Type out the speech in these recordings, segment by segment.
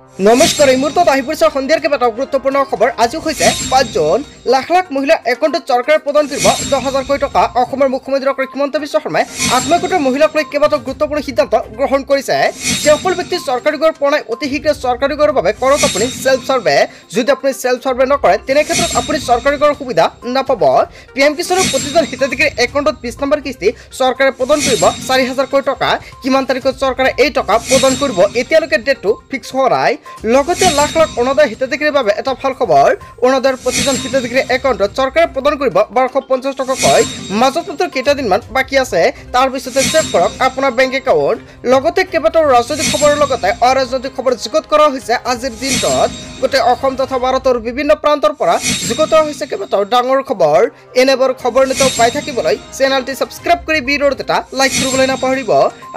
নমস্কাৰ এই মুহূৰ্তত আহি পৰিছে সন্ধিয়াৰ কেইবাটাও গুৰুত্বপূৰ্ণ খবৰ। আজি হৈছে 5 জুন। লাখ লাখ মহিলা একাউণ্টত চৰকাৰে প্ৰদান কৰিব 10,000 কোটি টকা। অসমৰ মুখ্যমন্ত্ৰী ডক্টৰ হিমন্ত বিশ্ব শৰ্মাই আত্মগোটৰ মহিলাক লৈ কেইবাটাও গুৰুত্বপূৰ্ণ সিদ্ধান্ত গ্ৰহণ কৰিছে। সকল ব্যক্তি চৰকাৰী ঘৰ পোৱা নাই, অতি শীঘ্ৰে চৰকাৰী ঘৰৰ বাবে কৰক আপুনি সেল্ফ সাৰ্ভে। যদি আপুনি সেল্ফ সাৰ্ভে নকৰে তেনে ক্ষেত্ৰত আপুনি চৰকাৰী ঘৰৰ সুবিধা নাপাব। পিএম কিষাণৰ প্ৰতিজন হিতাধিকাৰীৰ একাউণ্টত 20 নম্বৰ কিস্তি চৰকাৰে প্ৰদান কৰিব 4,000 কোটি টকা। কিমান তাৰিখত চৰকাৰে এই টকা প্ৰদান কৰিব এতিয়ালৈকে ডেটটো ফিক্স হোৱা নাই। লগতে লাখ লাখ অৰুণোদয় হিতাধিকাৰীৰ বাবে এটা ভাল খবৰ। অৰুণোদয়ৰ প্ৰতিজন হিতাধিকাৰীৰ একাউণ্টত চৰকাৰে প্ৰদান কৰিব 1250 টকাকৈ। মাজত মাত্ৰ কেইটাদিনমান বাকী আছে, তাৰ পিছতে চেক কৰক আপোনাৰ বেংক একাউণ্ট। লগতে কেইবাটাও ৰাজনৈতিক খবৰৰ লগতে অৰাজনৈতিক খবৰ যুগুত কৰা হৈছে আজিৰ দিনটোত। গোটেই অসম তথা ভাৰতৰ বিভিন্ন প্ৰান্তৰ পৰা যুগুত হৈছে কেইবাটাও ডাঙৰ খবৰ। এনেবোৰ খবৰ নিতৌ পাই থাকিবলৈ চেনেলটি ছাবস্ক্ৰাইব কৰি ভিডিঅ'ত এটা লাইক কৰিবলৈ নাপাহৰিব।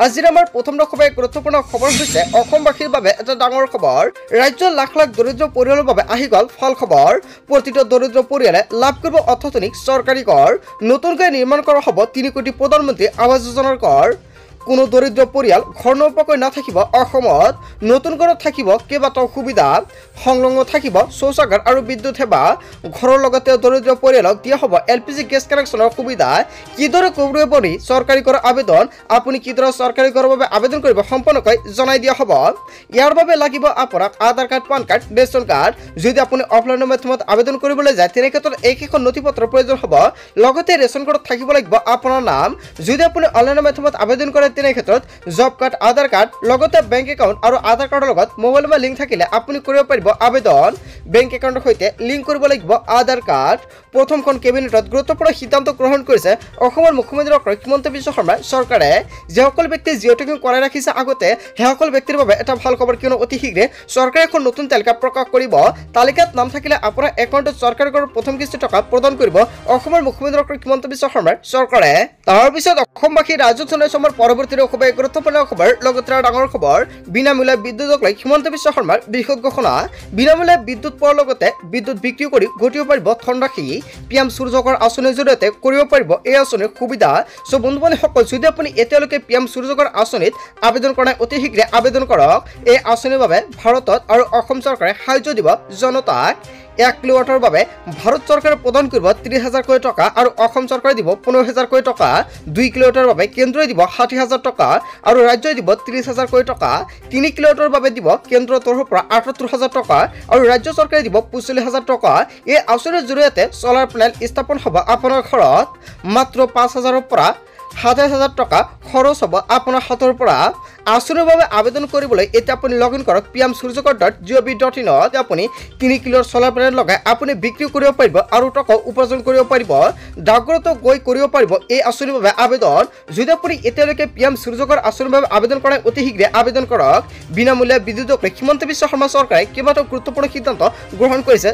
আজিৰ আমাৰ প্ৰথম খবৰ গুৰুত্বপূৰ্ণ খবৰ হৈছে অসমবাসীৰ বাবে এটা ডাঙৰ খবৰ। ৰাজ্যৰ লাখ লাখ দৰিদ্ৰ পৰিয়ালৰ বাবে আহি গ'ল ভাল খবৰ। প্ৰতিটো দৰিদ্ৰ পৰিয়ালে লাভ কৰিব অত্যাধুনিক চৰকাৰী ঘৰ। নতুনকৈ নিৰ্মাণ কৰা হ'ব 3 কোটি প্ৰধানমন্ত্ৰী আৱাস যোজনাৰ ঘৰ। কোনো দৰিদ্ৰ পৰিয়াল ঘৰ নোপোৱাকৈ নাথাকিব। অসমত নতুন ঘৰত থাকিব কেইবাটাও সুবিধা। সংলগ্ন থাকিব শৌচাগাৰ আৰু বিদ্যুৎ সেৱা। ঘৰৰ লগতে দৰিদ্ৰ পৰিয়ালক দিয়া হ'ব LPG গেছ কানেকশ্যনৰ সুবিধা। কিদৰে কৰিব পাৰি চৰকাৰী ঘৰৰ আবেদন? আপুনি কিদৰে চৰকাৰী ঘৰৰ বাবে আবেদন কৰিব সম্পূৰ্ণকৈ জনাই দিয়া হ'ব। ইয়াৰ বাবে লাগিব আপোনাক Aadhaar card, PAN card, ration card. যদি আপুনি অফলাইনৰ মাধ্যমত আবেদন কৰিবলৈ যায় তেনে ক্ষেত্ৰত এইকেইখন নথিপত্ৰৰ প্ৰয়োজন হ'ব। লগতে ৰেচন কাৰ্ডত থাকিব লাগিব আপোনাৰ নাম। যদি আপুনি অনলাইনৰ মাধ্যমত আবেদন কৰে তেনে ক্ষেত্ৰত জব কাৰ্ড, আধাৰ কাৰ্ড, লগতে বেংক একাউণ্ট আৰু আধাৰ কাৰ্ডৰ লগত মোবাইল নম্বৰ লিংক থাকিলে আপুনি কৰিব পাৰিব আবেদন। বেংক একাউণ্টৰ সৈতে লিংক কৰিব লাগিব আধাৰ কাৰ্ড। প্ৰথমখন কেবিনেটত গুৰুত্বপূৰ্ণ সিদ্ধান্ত গ্ৰহণ কৰিছে অসমৰ মুখ্যমন্ত্ৰী ডক্টৰ হিমন্ত বিশ্ব শৰ্মাই চৰকাৰে। যিসকল ব্যক্তি জিঅ' টেকিং কৰাই ৰাখিছে আগতে সেইসকল ব্যক্তিৰ বাবে এটা ভাল খবৰ, কিয়নো অতি শীঘ্ৰে চৰকাৰে এখন নতুন তালিকা প্ৰকাশ কৰিব। তালিকাত নাম থাকিলে আপোনাৰ একাউণ্টত চৰকাৰী ঘৰৰ প্ৰথম কিস্তি টকা প্ৰদান কৰিব অসমৰ মুখ্যমন্ত্ৰী ডক্টৰ হিমন্ত বিশ্ব শৰ্মাৰ চৰকাৰে। তাৰপিছত অসমবাসী ৰাজুক চন্দ্ৰশৰ্মাৰ পৰৱৰ্তী খুবেই গুৰুত্বপূৰ্ণ খবৰ। লগতে ডাঙৰ খবৰ, বিনামূলীয়া বিদ্যুৎক লৈ হিমন্ত বিশ্ব শৰ্মাৰ বৃহৎ ঘোষণা। বিনামূলীয়া বিদ্যুৎ পোৱাৰ লগতে বিদ্যুৎ বিক্ৰী কৰি ঘটিব পাৰিব ধনৰাশি। পিএম সূৰ্যঘৰ আঁচনিৰ জৰিয়তে কৰিব পাৰিব এই আঁচনিৰ সুবিধা। চ' বন্ধু বান্ধৱীসকল, যদি আপুনি এতিয়ালৈকে পিএম সূৰ্যঘৰ আঁচনিত আবেদন কৰা নাই অতি শীঘ্ৰে আবেদন কৰক। এই আঁচনিৰ বাবে ভাৰতত আৰু অসম চৰকাৰে সাহায্য দিব জনতাক। 1 কিলোৱাটৰ বাবে ভাৰত চৰকাৰে প্ৰদান কৰিব 30,000 কোটি টকা আৰু অসম চৰকাৰে দিব 15,000 কোটি টকা। 2 কিলোৱাটৰ বাবে কেন্দ্ৰই দিব 60,000 টকা আৰু ৰাজ্যই দিব 30,000 কোটি টকা। 3 কিলোৱাটৰ বাবে দিব কেন্দ্ৰৰ তৰফৰ পৰা 78,000 টকা আৰু ৰাজ্য চৰকাৰে দিব 45,000 টকা। এই আঁচনিৰ জৰিয়তে চলাৰ পেনেল স্থাপন হ'ব আপোনাৰ ঘৰত। মাত্ৰ 5,000ৰ পৰা 27,000 টকা খৰচ হ'ব আপোনাৰ হাতৰ পৰা। আঁচনিৰ বাবে আবেদন কৰিবলৈ এতিয়া আপুনি লগ ইন কৰক pmsurjagar.gov.in। আপুনি 3 কিলোৰ চলাৰ পেনেল লগাই আপুনি বিক্ৰী কৰিব পাৰিব আৰু টকা উপাৰ্জন কৰিব পাৰিব। ডাকঘৰতো গৈ কৰিব পাৰিব এই আঁচনিৰ বাবে আবেদন। যদি আপুনি এতিয়ালৈকে পিএম সূৰ্যঘৰ আঁচনিৰ বাবে আবেদন কৰা অতি শীঘ্ৰে আবেদন কৰক। বিনামূলীয়া বিদ্যুৎক লৈ হিমন্ত বিশ্ব শৰ্মা চৰকাৰে কেইবাটাও গুৰুত্বপূৰ্ণ সিদ্ধান্ত গ্ৰহণ কৰিছে।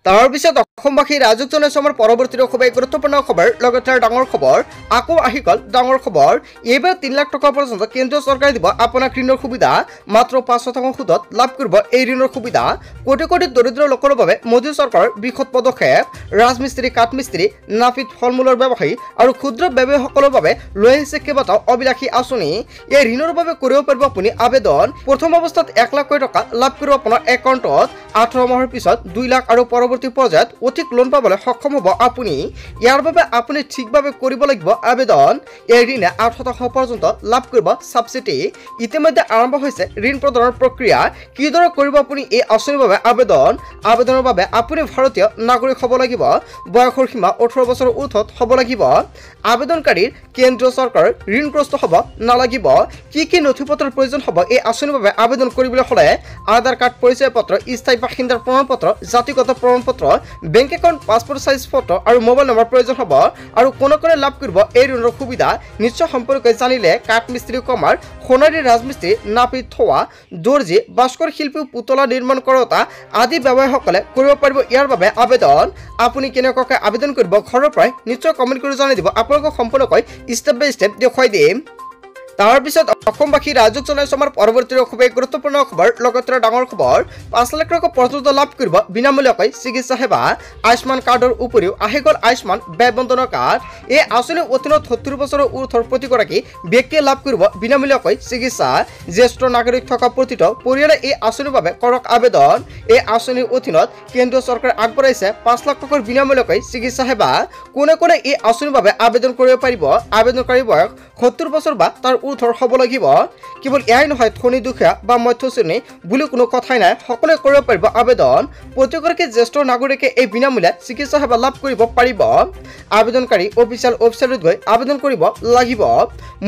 তাৰপিছত অসমবাসী ৰাজুক চন্দ্ৰশৰ্মাৰ পৰৱৰ্তী খুবেই গুৰুত্বপূৰ্ণ খবৰ। লগতে ডাঙৰ খবৰ, আকৌ আহি গ'ল ডাঙৰ খবৰ। এইবাৰ 3 লাখ টকা পৰ্যন্ত কেন্দ্ৰীয় চৰকাৰে দিব আপোনাক ঋণৰ সুবিধা। মাত্ৰ 5% সুদত লাভ কৰিব এই ঋণৰ সুবিধা। কোটি কোটি দৰিদ্ৰ লোকৰ বাবে মোদী চৰকাৰৰ বৃহৎ পদক্ষেপ। ৰাজমিস্ত্ৰী, কাঠমিস্ত্ৰী, নাফিত, ফল মূলৰ ব্যৱসায়ী আৰু ক্ষুদ্ৰ ব্যৱসায়ীসকলৰ বাবে লৈ আহিছে কেইবাটাও অবিলাসী আঁচনি। এই ঋণৰ বাবে কৰিব পাৰিব আপুনি আবেদন। প্ৰথম অৱস্থাত 1 লাখ কোটি টকা লাভ কৰিব আপোনাৰ একাউণ্টত। 18 মাহৰ পিছত 2 লাখ আৰু পৰৱৰ্তী পৰ্যায়ত অধিক লোন পাবলৈ সক্ষম হ'ব আপুনি। ইয়াৰ বাবে আপুনি ঠিকভাৱে কৰিব লাগিব আবেদন। এই ঋণে 8% পৰ্যন্ত লাভ কৰিব ছাবচিডি। ইতিমধ্যে আৰম্ভ হৈছে ঋণ প্ৰদানৰ প্ৰক্ৰিয়া। কিদৰে কৰিব আপুনি এই আঁচনিৰ বাবে আবেদন? আবেদনৰ বাবে আপুনি ভাৰতীয় নাগৰিক হ'ব লাগিব। বয়সৰ সীমা 18 বছৰৰ ঊৰ্ধত হ'ব লাগিব। আবেদনকাৰীৰ কেন্দ্ৰীয় চৰকাৰৰ ঋণগ্ৰস্ত হ'ব নালাগিব। কি নথিপত্ৰৰ প্ৰয়োজন হ'ব এই আঁচনিৰ বাবে আবেদন কৰিবলৈ হ'লে? আধাৰ কাৰ্ড, পৰিচয় পত্ৰ, স্থায়ী বাসিন্দাৰ প্ৰমাণপত্ৰ, জাতিগত প্ৰমাণপত্ৰ, bank account, passport size photo আৰু মোবাইল নম্বৰ প্ৰয়োজন হ'ব। আৰু কোনে লাভ কৰিব এই ঋণৰ সুবিধা নিশ্চয় সম্পৰ্কে জানিলে কাঠমিস্ত্ৰী, কমাৰ, সোণাৰী ৰাজমিস্ত্ৰী, নাপিত, থোৱা, দৰ্জী, ভাস্কৰ শিল্পী, পুতলা নিৰ্মাণ কৰোতা আদি ব্যৱসায়ীসকলে কৰিব পাৰিব ইয়াৰ বাবে আবেদন। আপুনি কেনেকুৱাকৈ আবেদন কৰিব ঘৰৰ পৰাই নিশ্চয় কমেণ্ট কৰি জনাই দিব। আপোনালোকক সম্পূৰ্ণকৈ ষ্টেপ বাই ষ্টেপ দেখুৱাই দিম। তাৰ পিছত অসমবাসী ৰাইজক জনাইছো আমাৰ পৰৱৰ্তী খুবেই গুৰুত্বপূৰ্ণ খবৰ লগতে ডাঙৰ খবৰ 5 লাখ টকা পৰ্যন্ত লাভ কৰিব বিনামূলীয়াকৈ চিকিৎসা সেৱা আয়ুষ্মান কাৰ্ডৰ উপৰিও আহি গ'ল আয়ুষ্মান ব্যয় বন্ধন কাৰ্ড এই আঁচনিৰ অধীনত 70 বছৰৰ ঊৰ্ধ্বৰ প্ৰতিগৰাকী ব্যক্তিয়ে লাভ কৰিব বিনামূলীয়াকৈ চিকিৎসা জ্যেষ্ঠ নাগৰিক থকা প্ৰতিটো পৰিয়ালে এই আঁচনিৰ বাবে কৰক আবেদন এই আঁচনিৰ অধীনত কেন্দ্ৰীয় চৰকাৰে আগবঢ়াইছে 5 লাখ টকাৰ বিনামূলীয়াকৈ চিকিৎসা সেৱা কোনে কোনে এই আঁচনিৰ বাবে আবেদন কৰিব পাৰিব আবেদনকাৰী বয়স 70 বছৰ বা তাৰ ঊৰ্ধ্বৰ হ'ব লাগিব কেৱল এয়াই নহয় ধনী দুখীয়া বা মধ্যশ্ৰেণী বুলি কোনো কথাই নাই সকলোৱে কৰিব পাৰিব আবেদন প্ৰতিগৰাকী জ্যেষ্ঠ নাগৰিকে এই বিনামূলীয়া চিকিৎসা সেৱা লাভ কৰিব পাৰিব আবেদনকাৰী অফিচিয়েল ৱেবছাইটত গৈ আবেদন কৰিব লাগিব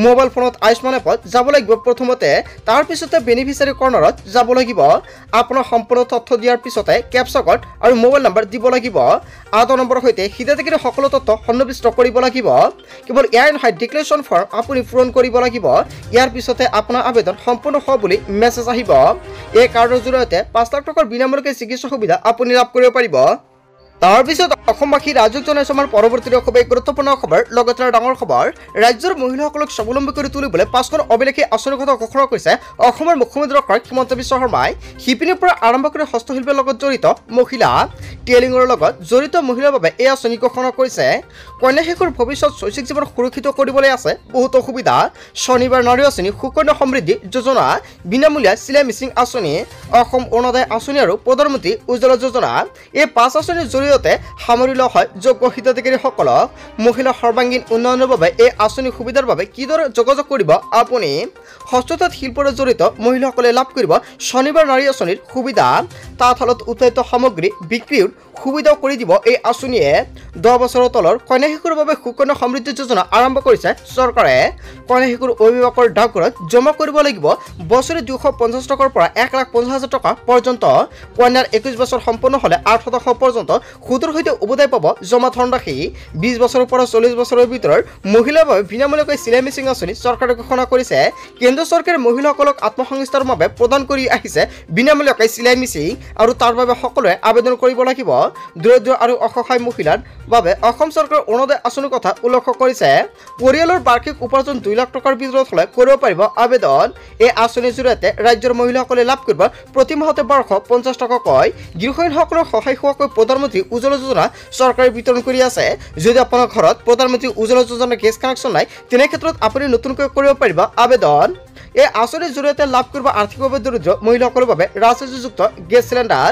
মোবাইল ফোনত আয়ুষ্মান এপত যাব লাগিব প্ৰথমতে তাৰ পিছতে বেনিফিচিয়াৰী কৰ্ণৰত যাব লাগিব আপোনাৰ সম্পূৰ্ণ তথ্য দিয়াৰ পিছতে কেপচা কোড আৰু মোবাইল নম্বৰ দিব লাগিব আধাৰ নম্বৰৰ সৈতে হিতাধিকাৰী সকলো তথ্য সন্নিৱিষ্ট কৰিব লাগিব কেৱল এয়াই নহয় ডিক্লেৰেশ্যন ফৰ্ম আপুনি পূৰণ কৰিব লাগিব ইয়াৰ পিছতে আপোনাৰ আবেদন সম্পূৰ্ণ হ'ব বুলি মেছেজ আহিব এই কাৰ্ডৰ জৰিয়তে 5 লাখ টকাৰ বিনামূলীয়া চিকিৎসা সুবিধা আপুনি লাভ কৰিব পাৰিব তাৰ পিছত অসমবাসী ৰাইজক জনাইছো আমাৰ পৰৱৰ্তী খুবেই গুৰুত্বপূৰ্ণ খবৰ লগতে ডাঙৰ খবৰ ৰাজ্যৰ মহিলাসকলক স্বাৱলম্বী কৰি তুলিবলৈ 5খন অভিলেখী আঁচনিৰ কথা ঘোষণা কৰিছে অসমৰ মুখ্যমন্ত্ৰী ডক্টৰ হিমন্ত বিশ্ব শৰ্মাই শিপিনীৰ পৰা আৰম্ভ কৰি হস্তশিল্পৰ লগত জড়িত মহিলা টেইলিঙৰ লগত জড়িত মহিলাৰ বাবে এই আঁচনি ঘোষণা কৰিছে কন্যা শিশুৰ ভৱিষ্যত শৈক্ষিক জীৱন সুৰক্ষিত কৰিবলৈ আছে বহুত সুবিধা শনিবাৰ নাৰী আঁচনি সুকন্যা সমৃদ্ধি যোজনা বিনামূলীয়া চিলাই মেচিন আঁচনি অসম অৰুণোদয় আঁচনি আৰু প্ৰধানমন্ত্ৰী উজ্জ্বলা যোজনা এই 5 আঁচনিৰ জৰিয়তে সামৰি লোৱা হয় যোগ্য হিতাধিকাৰীসকলক মহিলা সৰ্বাংগীন উন্নয়নৰ বাবে এই আঁচনি সুবিধাৰ বাবে কিদৰে যোগাযোগ কৰিব আপুনি হস্ততাঁত শিল্পৰ জড়িত মহিলাসকলে লাভ কৰিব শনিবাৰ নাৰী আঁচনিৰ সুবিধা তাঁতশালত উৎপাদিত সামগ্ৰী বিক্ৰীৰ সুবিধাও কৰি দিব এই আঁচনিয়ে 10 বছৰৰ তলৰ কন্যা শিশুৰ বাবে সুকন্যা সমৃদ্ধি যোজনা আৰম্ভ কৰিছে চৰকাৰে কন্যা শিশুৰ অভিভাৱকৰ ডাকঘৰত জমা কৰিব লাগিব বছৰি 250 টকাৰ পৰা 1,50,000 টকা পৰ্যন্ত কন্যাৰ 21 বছৰ সম্পূৰ্ণ হ'লে 8% পৰ্যন্ত সুদৰ সৈতে উভতাই পাব জমা ধনৰাশি 20 বছৰৰ পৰা 40 বছৰৰ ভিতৰৰ মহিলাৰ বাবে বিনামূলীয়াকৈ চিলাই মেচিন আঁচনি চৰকাৰে ঘোষণা কৰিছে কেন্দ্ৰ চৰকাৰে মহিলাসকলক আত্মসংস্থাৰ বাবে প্ৰদান কৰি আহিছে বিনামূলীয়াকৈ চিলাই মেচিন আৰু তাৰ বাবে সকলোৱে আবেদন কৰিব লাগিব দৰিদ্ৰ আৰু অসহায় মহিলাৰ বাবে অসম চৰকাৰৰ অৰুণোদয় আঁচনিৰ কথা উল্লেখ কৰিছে পৰিয়ালৰ বাৰ্ষিক উপাৰ্জন 2 লাখ টকাৰ ভিতৰত হ'লে কৰিব পাৰিব আবেদন এই আঁচনিৰ জৰিয়তে ৰাজ্যৰ মহিলাসকলে লাভ কৰিব প্ৰতি মাহতে 1250 টকাকৈ গৃহিণীসকলৰ সহায় হোৱাকৈ প্ৰধানমন্ত্ৰী উজ্জ্বলা যোজনা চৰকাৰে বিতৰণ কৰি আছে যদি আপোনাৰ ঘৰত প্ৰধানমন্ত্ৰী উজ্জ্বলা যোজনা গেছ কানেকশ্যন নাই তেনে ক্ষেত্ৰত আপুনি নতুনকৈ কৰিব পাৰিব আবেদন এই আঁচনিৰ জৰিয়তে লাভ কৰিব আৰ্থিকভাৱে দৰিদ্ৰ মহিলাসকলৰ বাবে ৰাজযুক্ত গেছ চিলিণ্ডাৰ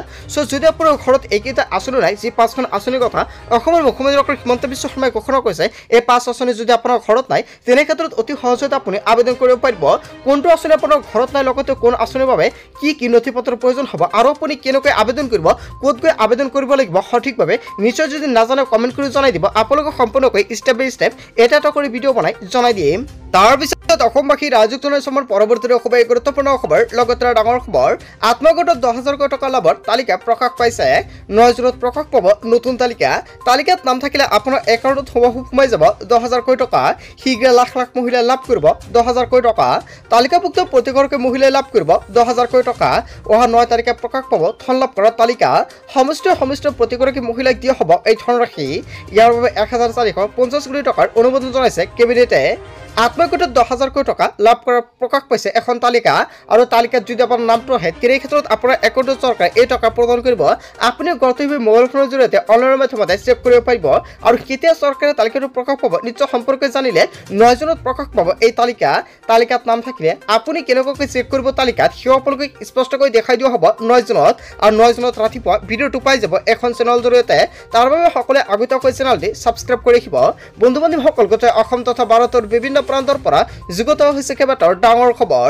যদি আপোনাৰ ঘৰত এইকেইটা আঁচনি নাই যি 5খন আঁচনিৰ কথা অসমৰ মুখ্যমন্ত্ৰী ডক্টৰ হিমন্ত বিশ্ব শৰ্মাই ঘোষণা কৰিছে এই 5 আঁচনি যদি আপোনাৰ ঘৰত নাই তেনে ক্ষেত্ৰত অতি সহজতে আপুনি আবেদন কৰিব পাৰিব কোনটো আঁচনি আপোনাৰ ঘৰত নাই লগতে কোন আঁচনিৰ বাবে কি নথিপত্ৰৰ প্ৰয়োজন হ'ব আৰু আপুনি কেনেকৈ আবেদন কৰিব ক'ত গৈ আবেদন কৰিব লাগিব সঠিকভাৱে নিশ্চয় যদি নাজানে কমেণ্ট কৰি জনাই দিব আপোনালোকক সম্পূৰ্ণকৈ ষ্টেপ বাই ষ্টেপ এটা কৰি ভিডিঅ' বনাই জনাই দিম তাৰ পিছত অসমবাসী ৰাইজক জনাইছো আমাৰ পৰৱৰ্তী খুবেই গুৰুত্বপূৰ্ণ খবৰ লগতে ডাঙৰ খবৰ আত্মগোটত 10,000 টকা লাভৰ তালিকা প্ৰকাশ পাইছে 9 জুনত প্ৰকাশ পাব নতুন তালিকাত নাম থাকিলে আপোনাৰ একাউণ্টত সোমাই যাব 10,000 টকা শীঘ্ৰে লাখ লাখ মহিলাই লাভ কৰিব 10,000 টকা তালিকাভুক্ত প্ৰতিগৰাকী মহিলাই লাভ কৰিব 10,000 টকা অহা 9 তাৰিখে প্ৰকাশ পাব ধন লাভ কৰা তালিকা সমষ্টি প্ৰতিগৰাকী মহিলাক দিয়া হ'ব এই ধনৰাশি ইয়াৰ বাবে 1,450 কোটি টকাৰ অনুমোদন জনাইছে কেবিনেটে আত্মগোটত 10,000 টকা লাভ কৰাৰ প্ৰকাশ পাইছে এখন তালিকা আৰু তালিকাত যদি আপোনাৰ নামটো আহে তেনে ক্ষেত্ৰত আপোনাৰ একাউণ্টত চৰকাৰে এই টকা প্ৰদান কৰিব আপুনি গৰ্তভাৱে মোবাইল ফোনৰ জৰিয়তে অনলাইনৰ মাধ্যমতে চেক কৰিব পাৰিব আৰু কেতিয়া চৰকাৰে তালিকাটো প্ৰকাশ পাব নিশ্চয় সম্পৰ্কে জানিলে 9 জুনত প্ৰকাশ পাব এই তালিকাত নাম থাকিলে আপুনি কেনেকৈ চেক কৰিব তালিকাত সেয়া আপোনালোকে স্পষ্টকৈ দেখাই দিয়া হ'ব 9 জুনত আৰু 9 জুনত ৰাতিপুৱা ভিডিঅ'টো পাই যাব এখন চেনেলৰ জৰিয়তে তাৰ বাবে সকলোৱে আগতীয়াকৈ চেনেলটি ছাবস্ক্ৰাইব কৰি ৰাখিব বন্ধু বান্ধৱীসকল গোটেই অসম তথা ভাৰতৰ বিভিন্ন প্ৰান্তৰ পৰা যুগত হৈছে কেইবাটাও ডাঙৰ খবৰ